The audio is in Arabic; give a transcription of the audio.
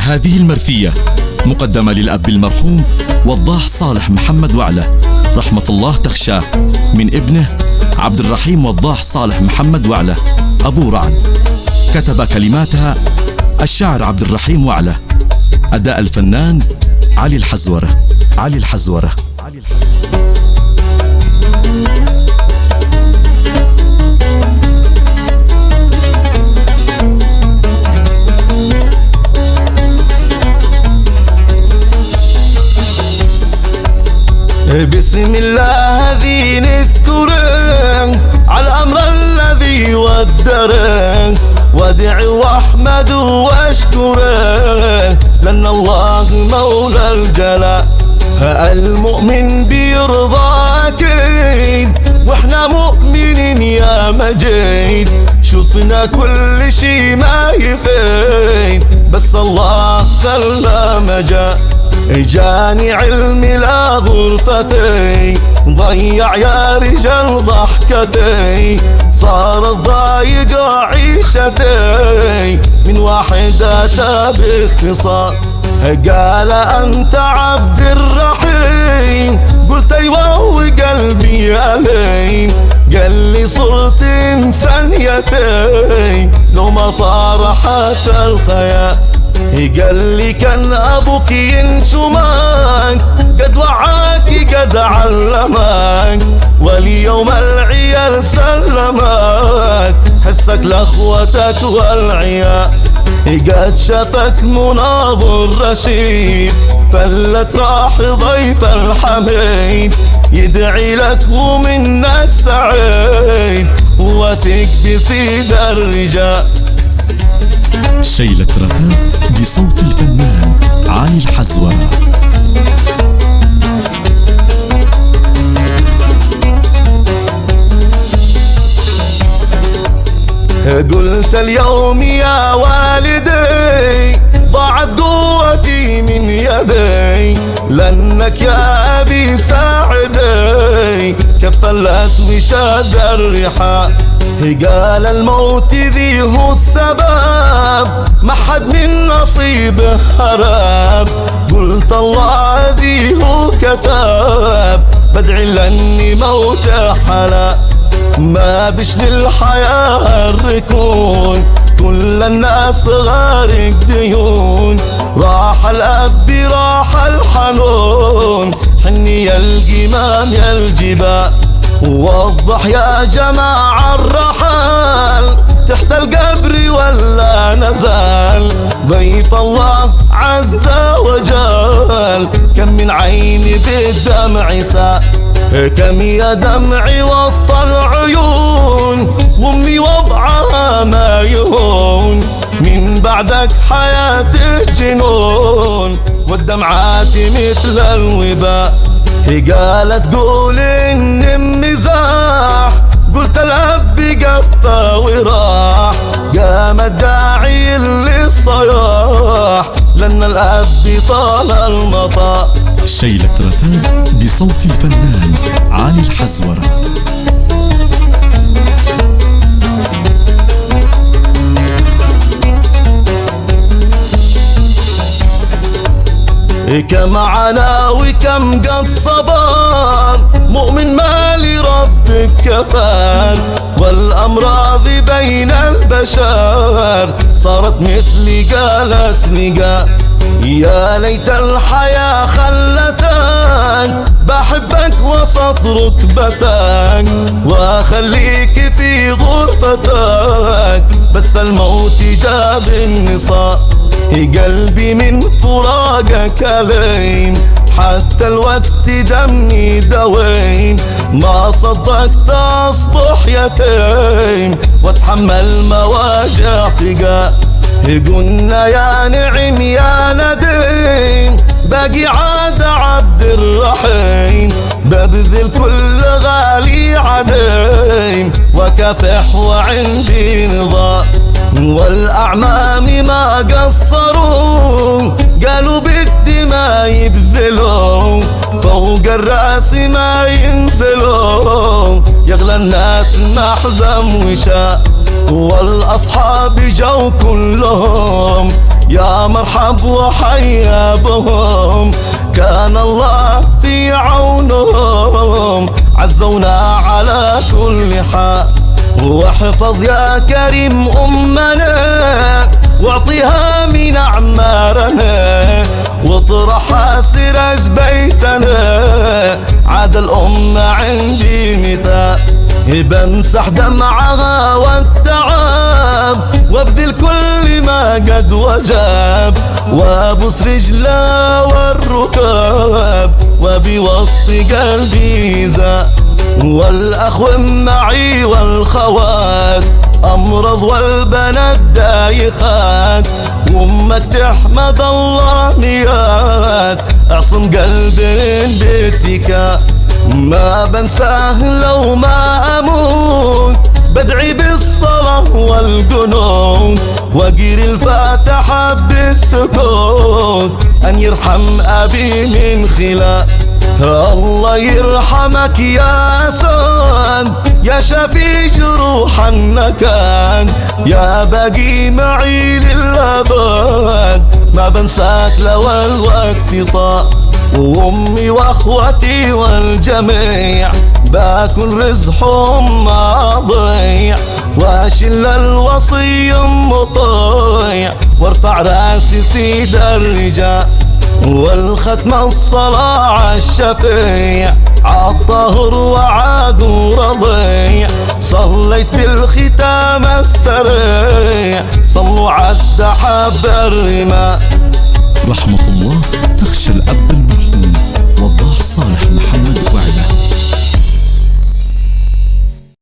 هذه المرثية مقدمة للأب المرحوم وضاح صالح محمد وعلة رحمة الله تخشاه، من ابنه عبد الرحيم وضاح صالح محمد وعلة أبو رعد. كتب كلماتها الشاعر عبد الرحيم وعلة، أداء الفنان علي الحزورة. بسم الله هذي نذكره على الأمر الذي ودره، وادعي واحمد واشكره لأن الله مولى الجلال. المؤمن بيرضى أكيد واحنا مؤمنين يا مجيد، شفنا كل شي ما يفيد بس الله خلى مجال. جاني علمي لا غرفتي ضيع يا رجال ضحكتي، صار ضايق عيشتي من واحد اتى باختصار. قال انت عبد الرحيم، قلت ايوه وقلبي أليم، قال لي صرت انسانيتي لو ما طارحت الخيال. قال لي كان ابوك ينشمك قد وعاك قد علمك، واليوم العيال سلمك حسك لاخوتك والعيال. قد شافك مناظر رشيد فلت راح ضيف الحميد، يدعي لك ومنك سعيد وتك بسيد الرجال. شيلة رثاء بصوت الفنان علي الحزورة. قلت اليوم يا والدي ضاعت قوتي من يدي، لأنك يا أبي ساعدي كفلت وشاد الرحال. قال الموت ذي هو السبب ما حد من نصيبه هرب، قلت الله ذي هو كتب بدعي لاني موت حلا. ما بش للحياة الركون كل الناس غارق ديون، راح الأب راح الحنون حني يا القمام يا الجبال. ووضح يا جماعة الرحال تحت القبر ولا نزال، ضيف الله عز وجل كم من عيني بالدمع سال. كم يا دمعي وسط العيون وامي وضعها ما يهون، من بعدك حياتي جنون والدمعات مثل الوباء. قالت قول اني مزاح، قلت الاب قفى وراح، قام الداعي للصياح لان الاب طال المطاء. شيلة رثاء بصوت الفنان علي الحزورة. كم عنا وكم قد صبر مؤمن ما لربك كفان، والأمراض بين البشر صارت مثلي قالت لقاء. يا ليت الحياة خلتك بحبك وسط ركبتك واخليك في غرفتك، بس الموت جاب النصاء. قلبي من فراقك أليم حتى الوقت دمي دويم، ما صدقت أصبح يتيم واتحمل مواجع فقا. قلنا يا نعم يا نديم باقي عاد عبد الرحيم، ببذل كل غالي عديم وكافح وعندي نظام. والأعمام ما قصروا قالوا بدي ما يبذلوا، فوق الرأس ما ينزلوا يغلى الناس محزم وشاء. والأصحاب جو كلهم يا مرحب وحيا بهم، كان الله في عونهم، عزونا على كل حال. واحفظ يا كريم أمنا واعطيها من أعمارنا، واطرحها سراج بيتنا، عاد الأمة عندي مثال. بمسح دمعها والتعب وابذل كل ما قد وجب، وابوس رجلها والركاب وبوسط قلبي زاد. والأخوة معي والخوات أمرض والبنات دايخات، وأمك تحمد الله ميات، أعصم قلبي باتكاء. ما بنساه لو ما أموت، بدعي بالصلاة والقنوت، وأقري الفاتحة بالسكوت، أن يرحم أبي من خلاف. الله يرحمك يا سود، يا شافي جروح النكد، يا باقي معي للأبد، ما بنساك لو الوقت طال. وأمي وأخوتي والجميع باكل رزقهم ما ضيع، واشل الوصي مطيع، وارفع راسي سيد الرجال. والختم الصلاة عالشفيع، عالطهر وعاد ورضيع، صليت بالختام السريع، صلوا عالدحاب الرماء. رحمة الله تخشى الأب المرحوم وضاح صالح محمد وعلة.